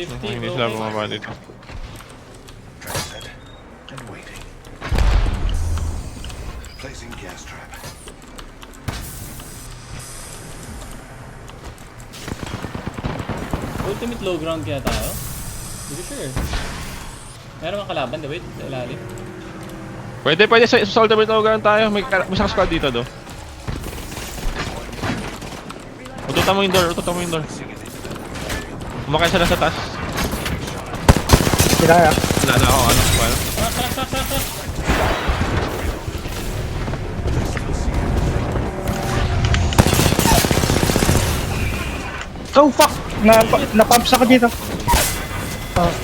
Hindi sila bumaba dito. Set and waiting. Placing gas trap. Ultimate low ground kaya tayo? Hindi ko sure. Meron bang kalaban, wait, sa ilalim. Pwede sa ultimate low ground tayo. May isang squad dito do. Ututan mo yung door, ututan mo yung door. Umakay sila sa taas. Sila kaya? Wala na ako, ano, well. Oh fuck! Napumps ako dito. Nice.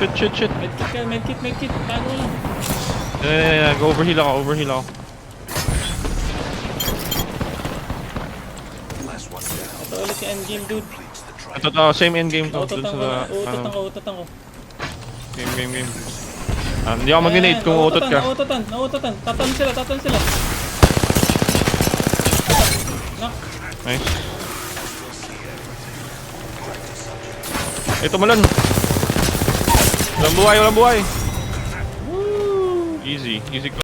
Attention. Shit. Medkit. Paano lang? Yeah. Go overheal ako. Last one down. Ito ulit si endgame, dude. Completes the drive. Ito, same endgame to. Dun sa... Utotan ko. Game. Hindi ako mag-grenade kung utot ka. Nautotan. Tatan sila. Knock. Nice. Ito malon. Walang buhay. Easy.